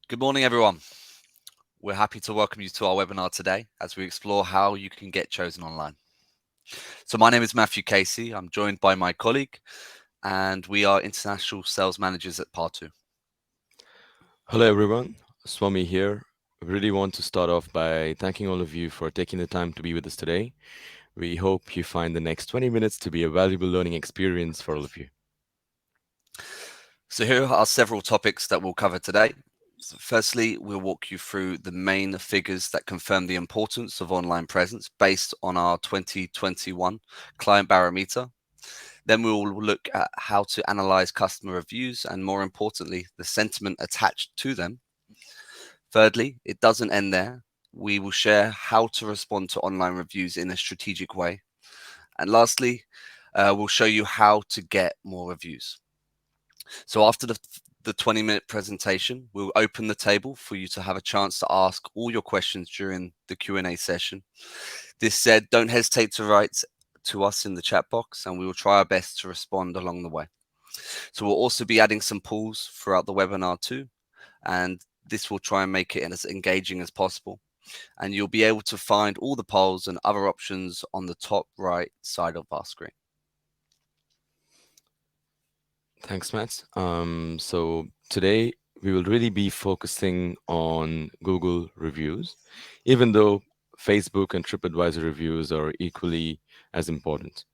Good morning, everyone. We're happy to welcome you to our webinar today as we explore how you can get chosen online. So my name is Matthew Casey. I'm joined by my colleague, and we are international sales managers at Partu. Hello, everyone. Swami here. I really want to start off by thanking all of you for taking the time to be with us today. We hope you find the next 20 minutes to be a valuable learning experience for all of you. So here are several topics that we'll cover today. So firstly, we'll walk you through the main figures that confirm the importance of online presence based on our 2021 client barometer. Then we will look at how to analyze customer reviews and, more importantly, the sentiment attached to them. Thirdly, it doesn't end there. We will share how to respond to online reviews in a strategic way. And lastly, we'll show you how to get more reviews. So after the 20-minute presentation, we'll open the table for you to have a chance to ask all your questions during the Q&A session. This said, don't hesitate to write to us in the chat box, and we will try our best to respond along the way. So we'll also be adding some polls throughout the webinar too, and this will try and make it as engaging as possible. And you'll be able to find all the polls and other options on the top right side of our screen. Thanks, Matt. So today we will really be focusing on Google reviews, even though Facebook and TripAdvisor reviews are equally as important.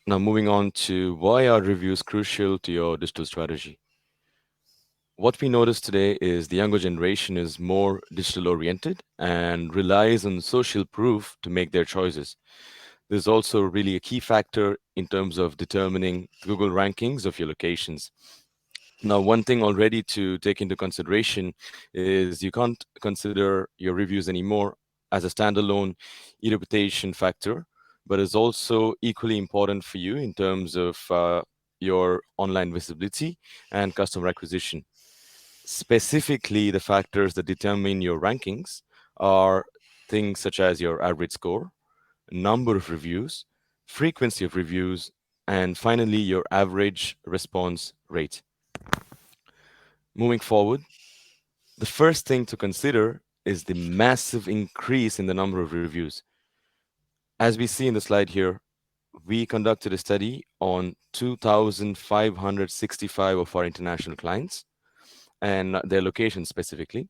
Now, moving on to why are reviews crucial to your digital strategy? What we notice today is the younger generation is more digital oriented and relies on social proof to make their choices. There's also really a key factor in terms of determining the Google rankings of your locations. Now, one thing already to take into consideration is you can't consider your reviews anymore as a standalone ereputation factor, but is also equally important for you in terms of your online visibility and customer acquisition. Specifically, the factors that determine your rankings are things such as your average score, number of reviews, frequency of reviews, and finally, your average response rate. Moving forward, the first thing to consider is the massive increase in the number of reviews. As we see in the slide here, we conducted a study on 2,565 of our international clients and their locations specifically.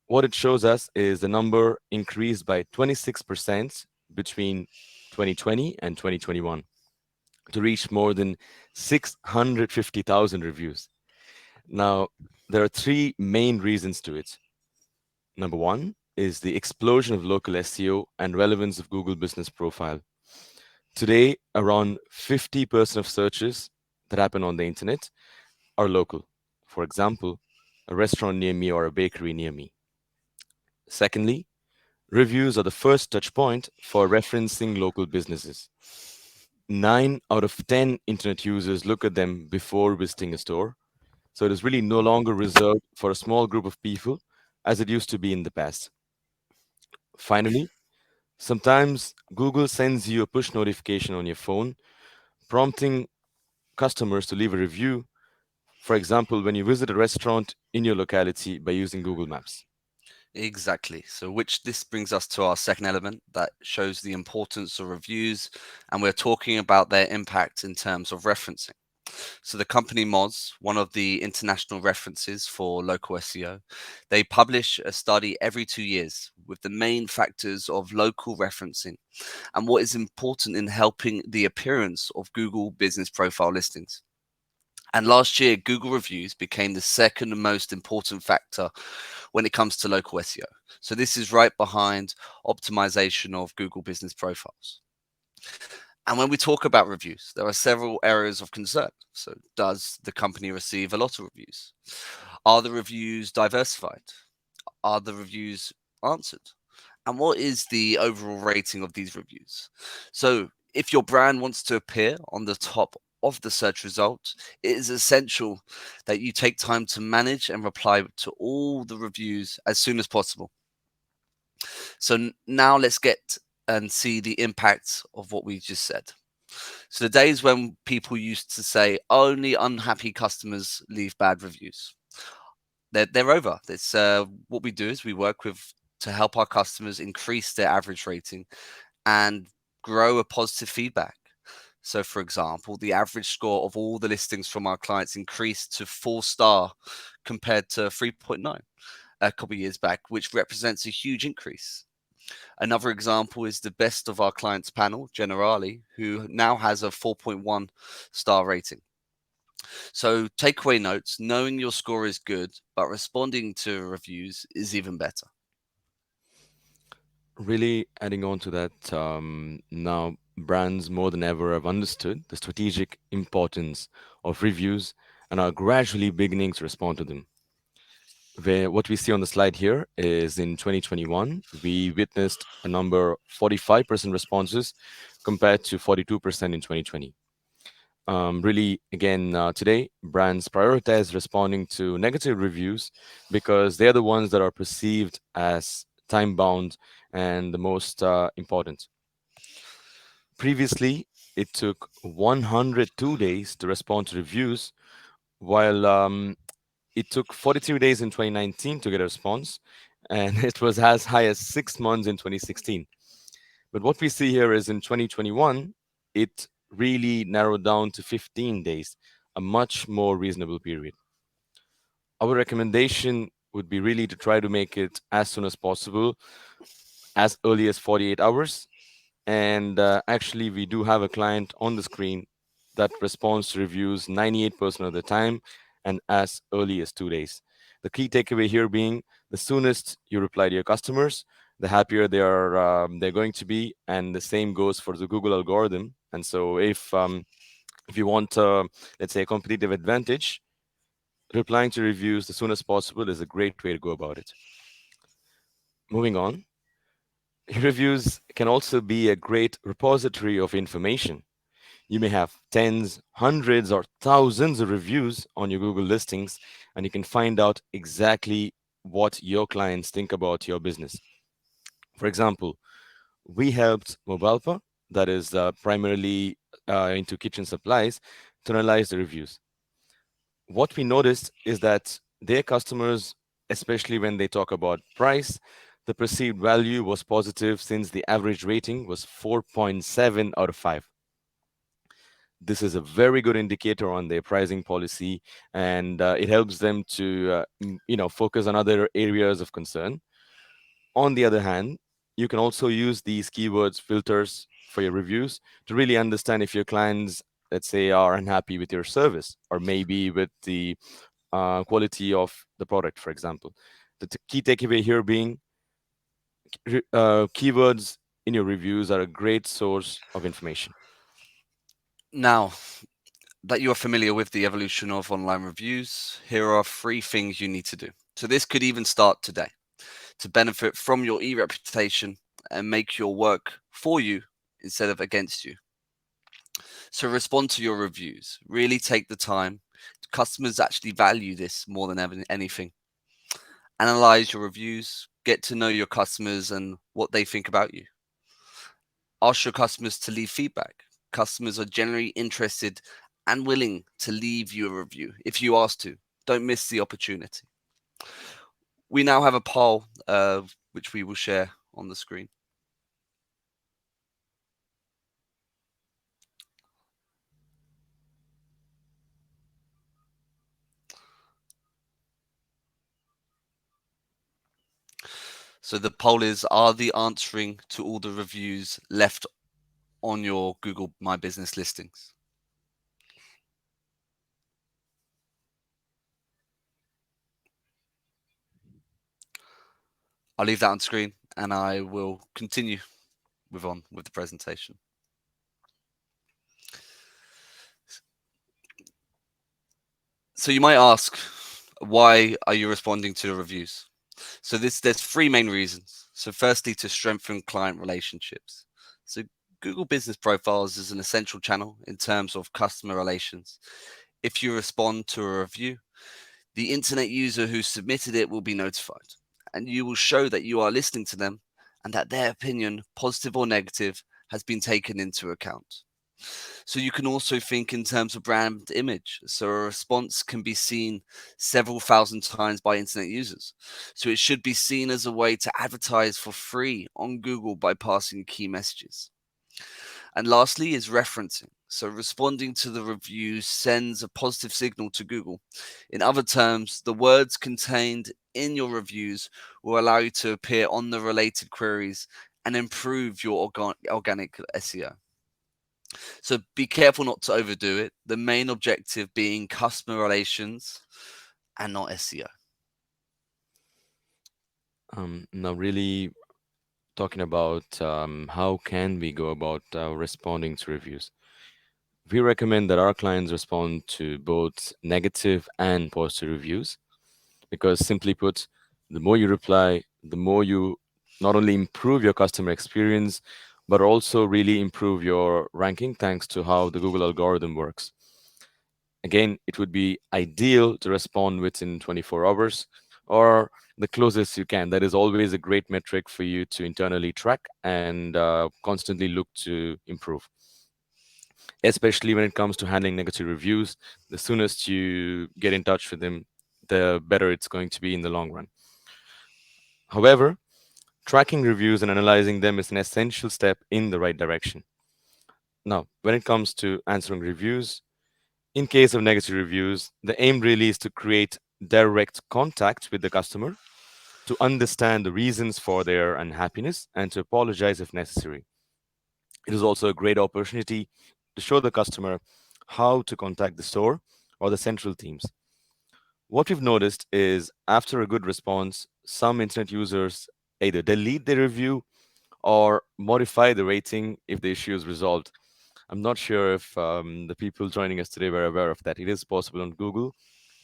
What it shows us is the number increased by 26% between 2020 and 2021 to reach more than 650,000 reviews. Now, there are three main reasons to it. Number one is the explosion of local SEO and relevance of Google Business Profile. Today, around 50% of searches that happen on the internet are local. For example, a restaurant near me or a bakery near me. Secondly, reviews are the first touch point for referencing local businesses. 9 out of 10 internet users look at them before visiting a store. So it is really no longer reserved for a small group of people as it used to be in the past. Finally, sometimes Google sends you a push notification on your phone prompting customers to leave a review, for example, when you visit a restaurant in your locality by using Google Maps. Exactly. So which this brings us to our second element that shows the importance of reviews, and we're talking about their impact in terms of referencing. So the company Moz, one of the international references for local SEO, they publish a study every 2 years with the main factors of local referencing and what is important in helping the appearance of Google business profile listings. And last year, Google reviews became the second most important factor when it comes to local SEO. So this is right behind optimization of Google business profiles. And when we talk about reviews, there are several areas of concern. So does the company receive a lot of reviews? Are the reviews diversified? Are the reviews answered? And what is the overall rating of these reviews? So if your brand wants to appear on the top of the search result, it is essential that you take time to manage and reply to all the reviews as soon as possible. So now let's get and see the impact of what we just said. So the days when people used to say only unhappy customers leave bad reviews they're over. It's what we do is we work with to help our customers increase their average rating and grow a positive feedback. So, for example, the average score of all the listings from our clients increased to 4 star compared to 3.9 a couple of years back, which represents a huge increase. Another example is the best of our clients panel, Generali, who now has a 4.1 star rating. So, takeaway notes: knowing your score is good, but responding to reviews is even better. Really adding on to that, now brands more than ever have understood the strategic importance of reviews and are gradually beginning to respond to them. Where what we see on the slide here is in 2021, we witnessed a number 45% responses compared to 42% in 2020. Really, again, today, brands prioritize responding to negative reviews because they're the ones that are perceived as time bound and the most important. Previously, it took 102 days to respond to reviews, while it took 43 days in 2019 to get a response, and it was as high as 6 months in 2016. But what we see here is in 2021, it really narrowed down to 15 days, a much more reasonable period. Our recommendation would be really to try to make it as soon as possible, as early as 48 hours. And actually, we do have a client on the screen that responds to reviews 98% of the time and as early as 2 days. The key takeaway here being the soonest you reply to your customers, the happier they're going to be, and the same goes for the Google algorithm. And so, if you want, let's say, a competitive advantage, replying to reviews as soon as possible is a great way to go about it. Moving on, reviews can also be a great repository of information. You may have tens, hundreds, or thousands of reviews on your Google listings, and you can find out exactly what your clients think about your business. For example, we helped Mobalpa, that is primarily into kitchen supplies, to analyze the reviews. What we noticed is that their customers, especially when they talk about price, the perceived value was positive since the average rating was 4.7 out of 5. This is a very good indicator on their pricing policy, and it helps them to focus on other areas of concern. On the other hand, you can also use these keywords filters for your reviews to really understand if your clients, let's say, are unhappy with your service or maybe with the quality of the product, for example. The key takeaway here being keywords in your reviews are a great source of information. Now that you are familiar with the evolution of online reviews, here are 3 things you need to do. So, this could even start today to benefit from your e-reputation and make your work for you instead of against you. So respond to your reviews. Really take the time. Customers actually value this more than ever anything. Analyze your reviews. Get to know your customers and what they think about you. Ask your customers to leave feedback. Customers are generally interested and willing to leave you a review if you ask to. Don't miss the opportunity. We now have a poll which we will share on the screen. So the poll is: are the answering to all the reviews left on your Google My Business listings? I'll leave that on screen and I will continue with the presentation. So you might ask, why are you responding to the reviews? So there's 3 main reasons. So firstly, to strengthen client relationships. So Google Business Profiles is an essential channel in terms of customer relations. If you respond to a review, the internet user who submitted it will be notified, and you will show that you are listening to them and that their opinion, positive or negative, has been taken into account. So you can also think in terms of brand image. So a response can be seen several thousand times by internet users. So it should be seen as a way to advertise for free on Google by passing key messages. And lastly is referencing. So responding to the review sends a positive signal to Google. In other terms, the words contained in your reviews will allow you to appear on the related queries and improve your organic SEO. So be careful not to overdo it. The main objective being customer relations and not SEO. Now, really talking about how can we go about responding to reviews. We recommend that our clients respond to both negative and positive reviews because, simply put, the more you reply, the more you not only improve your customer experience, but also really improve your ranking thanks to how the Google algorithm works. Again, it would be ideal to respond within 24 hours or the closest you can. That is always a great metric for you to internally track and constantly look to improve, especially when it comes to handling negative reviews. The soonest you get in touch with them, the better it's going to be in the long run. However, tracking reviews and analyzing them is an essential step in the right direction. Now, when it comes to answering reviews, in case of negative reviews, the aim really is to create direct contact with the customer to understand the reasons for their unhappiness and to apologize if necessary. It is also a great opportunity to show the customer how to contact the store or the central teams. What we've noticed is after a good response, some internet users either delete their review or modify the rating if the issue is resolved. I'm not sure if the people joining us today were aware of that. It is possible on Google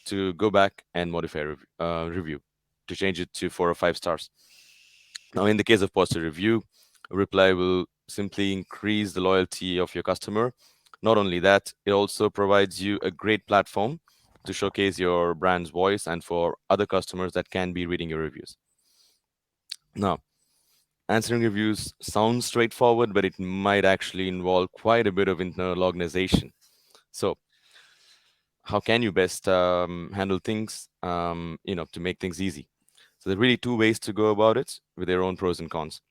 to go back and modify a review to change it to 4 or 5 stars. Now, in the case of positive review, a reply will simply increase the loyalty of your customer. Not only that, it also provides you a great platform to showcase your brand's voice and for other customers that can be reading your reviews. Now, answering reviews sounds straightforward, but it might actually involve quite a bit of internal organization. So, how can you best handle things, to make things easy? So, there are really two ways to go about it with their own pros and cons.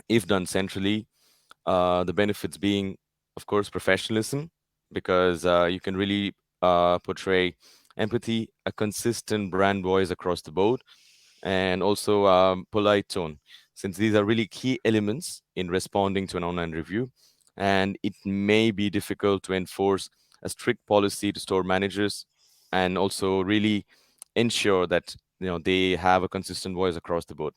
If done centrally, the benefits being, of course, professionalism, because you can really portray empathy, a consistent brand voice across the board, and also polite tone, since these are really key elements in responding to an online review. And it may be difficult to enforce a strict policy to store managers and also really ensure that they have a consistent voice across the board.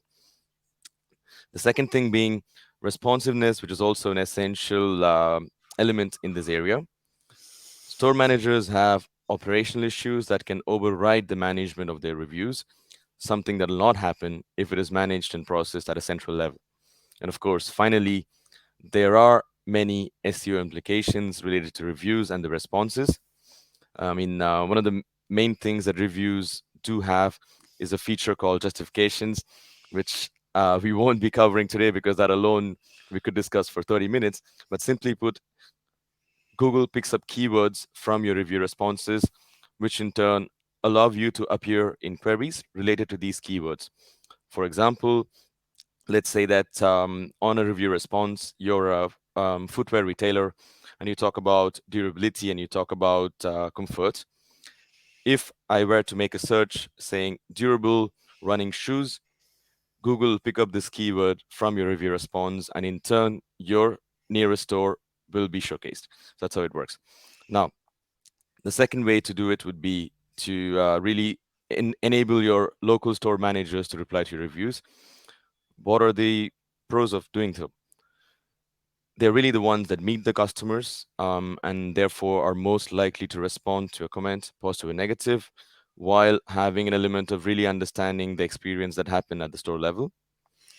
The second thing being responsiveness, which is also an essential element in this area. Store managers have operational issues that can override the management of their reviews, something that will not happen if it is managed and processed at a central level. And of course, finally, there are many SEO implications related to reviews and the responses. I mean, one of the main things that reviews do have is a feature called justifications, which we won't be covering today because that alone we could discuss for 30 minutes. But simply put, Google picks up keywords from your review responses, which in turn allow you to appear in queries related to these keywords. For example, let's say that on a review response, you're a footwear retailer and you talk about durability and you talk about comfort. If I were to make a search saying durable running shoes, Google will pick up this keyword from your review response, and in turn, your nearest store will be showcased. So that's how it works. Now, the second way to do it would be to really enable your local store managers to reply to your reviews. What are the pros of doing so? They're really the ones that meet the customers and therefore are most likely to respond to a comment, positive or negative, while having an element of really understanding the experience that happened at the store level.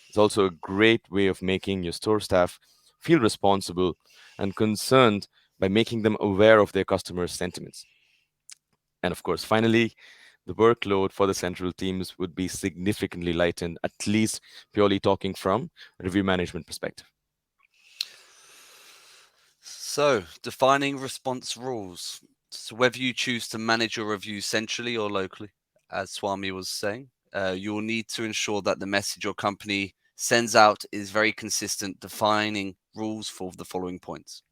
It's also a great way of making your store staff feel responsible and concerned by making them aware of their customers' sentiments. And of course, finally, the workload for the central teams would be significantly lightened, at least purely talking from a review management perspective. So, defining response rules. So, whether you choose to manage your reviews centrally or locally, as Swami was saying, you will need to ensure that the message your company sends out is very consistent, defining rules for the following points.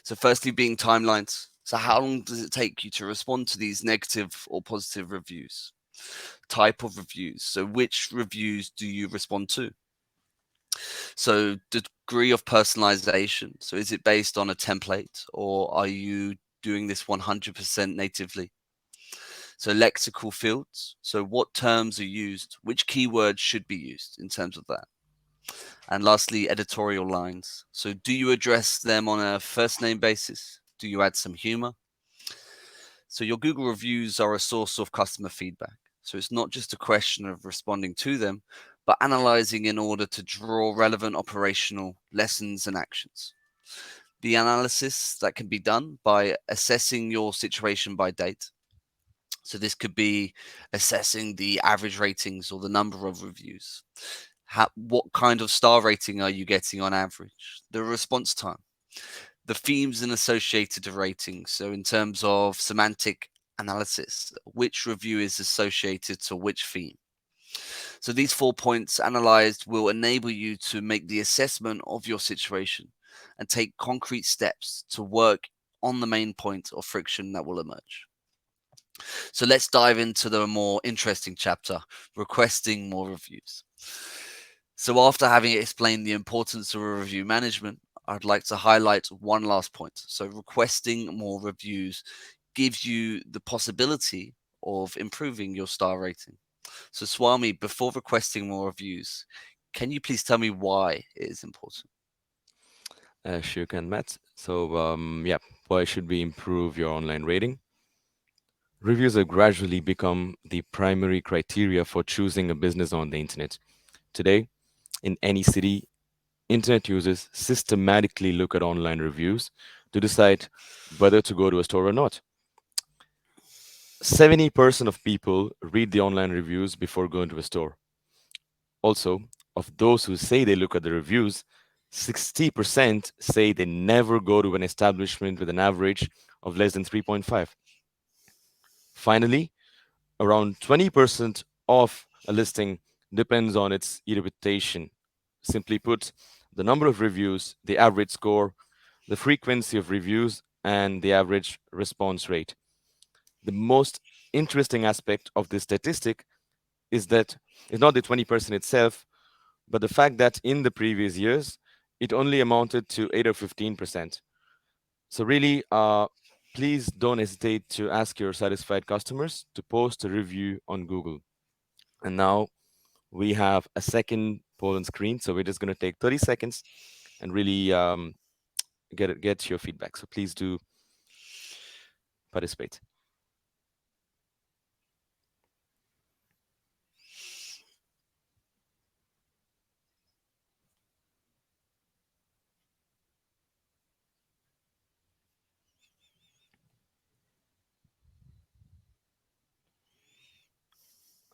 So, firstly, being timelines. So, how long does it take you to respond to these negative or positive reviews? Type of reviews. So, which reviews do you respond to? So, degree of personalization. So, is it based on a template or are you doing this 100% natively? So, lexical fields. So, what terms are used? Which keywords should be used in terms of that? And lastly, editorial lines. So, do you address them on a first name basis? Do you add some humor? So, your Google reviews are a source of customer feedback. So, it's not just a question of responding to them, but analyzing in order to draw relevant operational lessons and actions. The analysis that can be done by assessing your situation by date. So, this could be assessing the average ratings or the number of reviews. What kind of star rating are you getting on average? The response time, the themes and associated ratings. So, in terms of semantic analysis, which review is associated to which theme? So, these 4 points analyzed will enable you to make the assessment of your situation and take concrete steps to work on the main point of friction that will emerge. So, let's dive into the more interesting chapter, requesting more reviews. So, after having explained the importance of review management, I'd like to highlight one last point. So, requesting more reviews gives you the possibility of improving your star rating. So, Swami, before requesting more reviews, can you please tell me why it is important? Sure can, Matt. So, yeah, why should we improve your online rating? Reviews have gradually become the primary criteria for choosing a business on the internet. Today, in any city, internet users systematically look at online reviews to decide whether to go to a store or not. 70% of people read the online reviews before going to a store. Also, of those who say they look at the reviews, 60% say they never go to an establishment with an average of less than 3.5. Finally, around 20% of a listing depends on its reputation. Simply put, the number of reviews, the average score, the frequency of reviews, and the average response rate. The most interesting aspect of this statistic is that it's not the 20% itself, but the fact that in the previous years, it only amounted to 8 or 15%. So, really, please don't hesitate to ask your satisfied customers to post a review on Google. And now we have a second poll on screen. So, we're just going to take 30 seconds and really get your feedback. So, please do participate.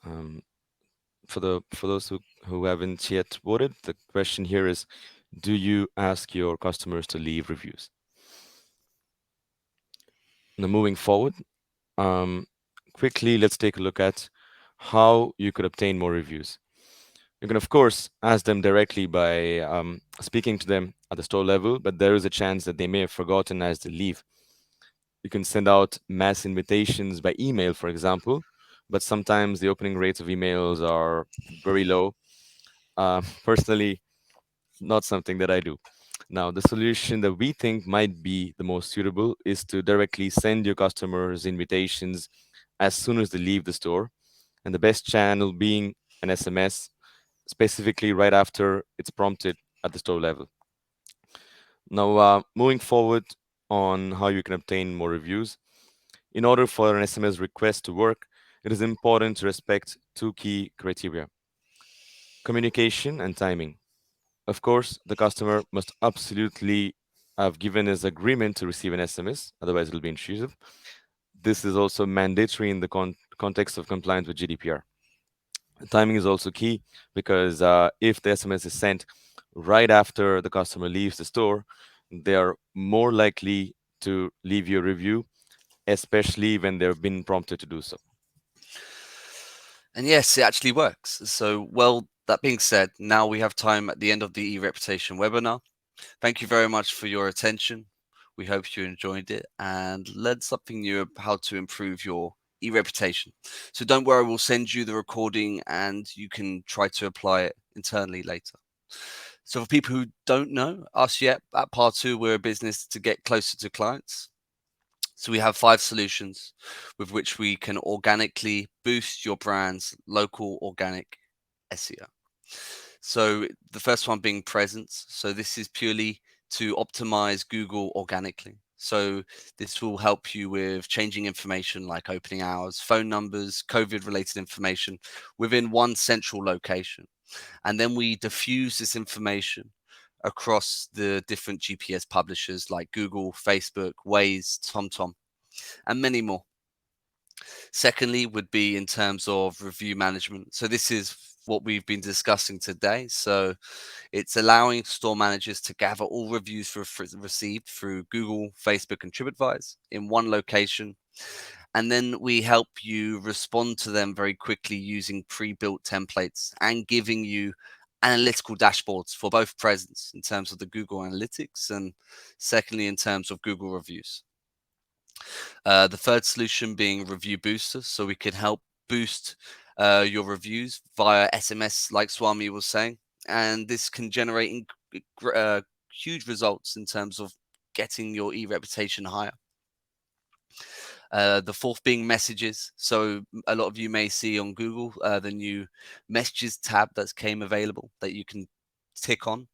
Um, for those who haven't yet voted, the question here is, do you ask your customers to leave reviews? Now, moving forward, um, quickly, let's take a look at how you could obtain more reviews. You can, of course, ask them directly by speaking to them at the store level, but there is a chance that they may have forgotten as they leave. You can send out mass invitations by email, for example, but sometimes the opening rates of emails are very low. Personally, not something that I do. Now, the solution that we think might be the most suitable is to directly send your customers invitations as soon as they leave the store, and the best channel being an SMS, specifically right after it's prompted at the store level. Now, moving forward on how you can obtain more reviews, in order for an SMS request to work, it is important to respect two key criteria: communication and timing. Of course, the customer must absolutely have given his agreement to receive an SMS, otherwise, it will be intrusive. This is also mandatory in the context of compliance with GDPR. Timing is also key because if the SMS is sent right after the customer leaves the store, they are more likely to leave you a review, especially when they've been prompted to do so. And yes, it actually works. So, well, that being said, now we have time at the end of the e-reputation webinar. Thank you very much for your attention. We hope you enjoyed it and learned something new about how to improve your e-reputation. So don't worry, we'll send you the recording and you can try to apply it internally later. So for people who don't know us yet, at Part 2, we're a business to get closer to clients. So we have 5 solutions with which we can organically boost your brand's local organic SEO. So the first one being presence. So this is purely to optimize Google organically. So this will help you with changing information like opening hours, phone numbers, COVID related information within one central location. And then we diffuse this information across the different GPS publishers like Google, Facebook, Waze, TomTom, and many more. Secondly, would be in terms of review management. So this is what we've been discussing today. So it's allowing store managers to gather all reviews received through Google, Facebook, and TripAdvisor in one location. And then we help you respond to them very quickly using pre-built templates and giving you analytical dashboards for both presence in terms of the Google Analytics and secondly in terms of Google reviews. The third solution being review boosters, so we can help boost your reviews via SMS, like Swami was saying, and this can generate huge results in terms of getting your e-reputation higher. The fourth being messages. So a lot of you may see on Google the new messages tab that's came available that you can tick on.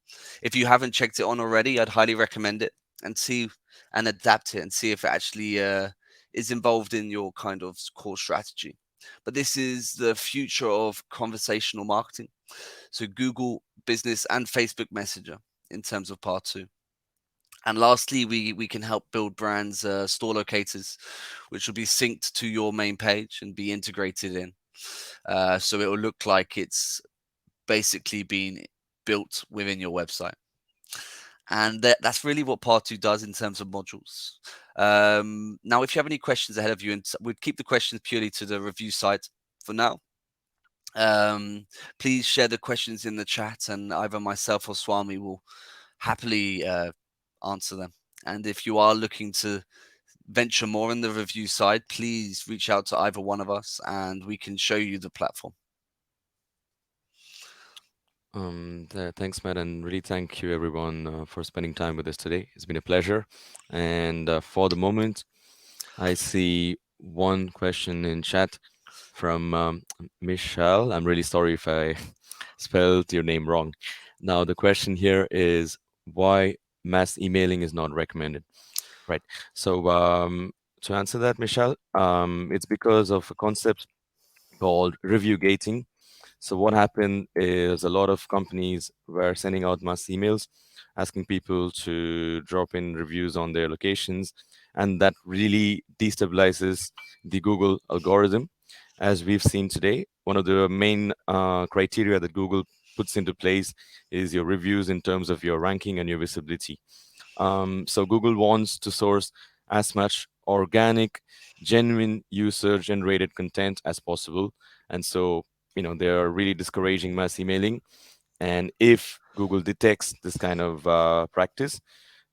If you haven't checked it on already, I'd highly recommend it and see and adapt it and see if it actually is involved in your kind of core strategy. But this is the future of conversational marketing. So Google Business and Facebook Messenger in terms of part 2. And lastly, we can help build brands store locators, which will be synced to your main page and be integrated in. So it will look like it's basically been built within your website. And that's really what part 2 does in terms of modules. Now, if you have any questions ahead of you, and we'd keep the questions purely to the review site for now. Please share the questions in the chat, and either myself or Swami will happily answer them. And if you are looking to venture more in the review side, please reach out to either one of us and we can show you the platform. Thanks, Matt, and really thank you everyone for spending time with us today. It's been a pleasure. And for the moment, I see one question in chat from Michelle. I'm really sorry if I spelled your name wrong. Now, the question here is why mass emailing is not recommended. Right. So, to answer that, Michelle, it's because of a concept called review gating. So what happened is a lot of companies were sending out mass emails asking people to drop in reviews on their locations, and that really destabilizes the Google algorithm. As we've seen today, one of the main criteria that Google puts into place is your reviews in terms of your ranking and your visibility. So Google wants to source as much organic, genuine user-generated content as possible, and so they're really discouraging mass emailing. And if Google detects this kind of practice,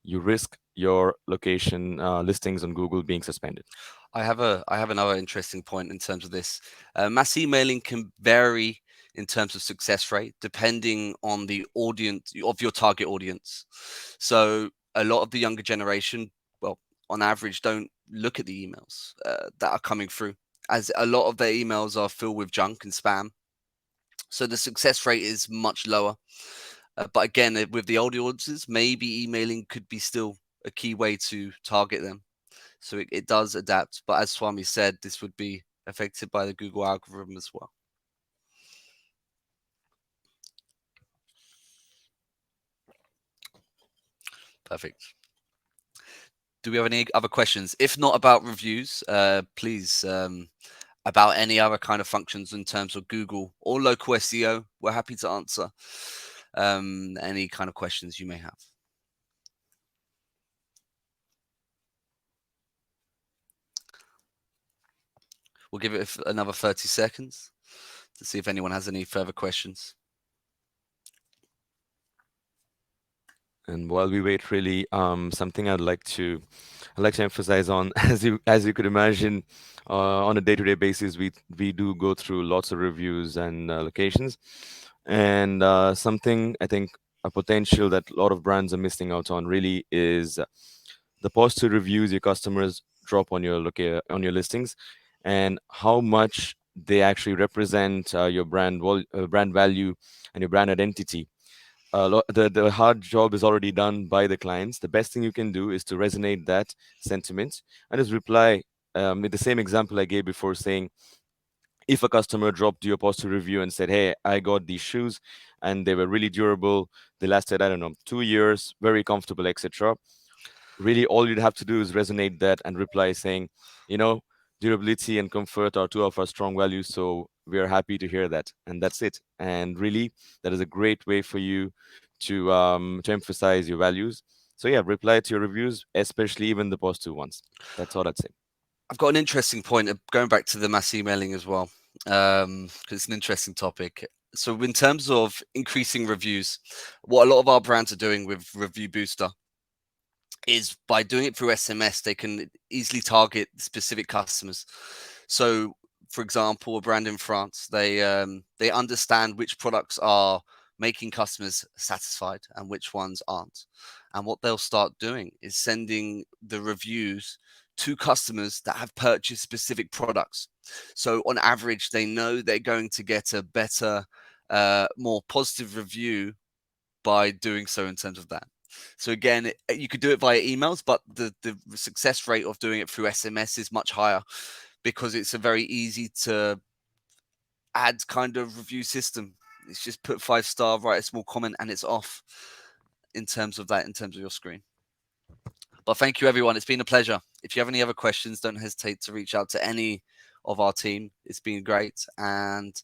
you risk your location listings on Google being suspended. I have another interesting point in terms of this. Mass emailing can vary in terms of success rate depending on the audience of your target audience. So a lot of the younger generation, well, on average, don't look at the emails that are coming through, as a lot of their emails are filled with junk and spam. So the success rate is much lower. But again, with the older audiences, maybe emailing could be still a key way to target them. So it does adapt. But as Swami said, this would be affected by the Google algorithm as well. Perfect. Do we have any other questions? If not about reviews, please about any other kind of functions in terms of Google or local SEO, we're happy to answer any kind of questions you may have. We'll give it another 30 seconds to see if anyone has any further questions. And while we wait, really, something I'd like to emphasize on, as you could imagine, on a day-to-day basis, we do go through lots of reviews and locations, and something I think a potential that a lot of brands are missing out on really is the positive reviews your customers drop on on your listings, and how much they actually represent your brand value and your brand identity. The hard job is already done by the clients. The best thing you can do is to resonate that sentiment and just reply with the same example I gave before, saying if a customer dropped you a positive review and said, "Hey, I got these shoes and they were really durable. They lasted, I don't know, 2 years, very comfortable, etc." Really, all you'd have to do is resonate that and reply saying, you know, durability and comfort are two of our strong values, so we are happy to hear that, and that's it. And really, that is a great way for you to emphasize your values. So yeah, reply to your reviews, especially even the positive ones. That's all I'd say. I've got an interesting point going back to the mass emailing as well, because it's an interesting topic. So, in terms of increasing reviews, what a lot of our brands are doing with Review Booster is by doing it through SMS, they can easily target specific customers. So, for example, a brand in France, they understand which products are making customers satisfied and which ones aren't. And what they'll start doing is sending the reviews to customers that have purchased specific products. So on average, they know they're going to get a better, more positive review by doing so in terms of that. So again, you could do it via emails, but the success rate of doing it through SMS is much higher because it's a very easy to add kind of review system. It's just put 5-star, write a small comment, and it's off in terms of that, in terms of your screen. But thank you, everyone. It's been a pleasure. If you have any other questions, don't hesitate to reach out to any of our team. It's been great, and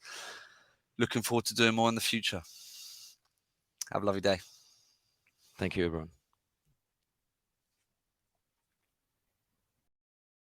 looking forward to doing more in the future. Have a lovely day. Thank you, everyone.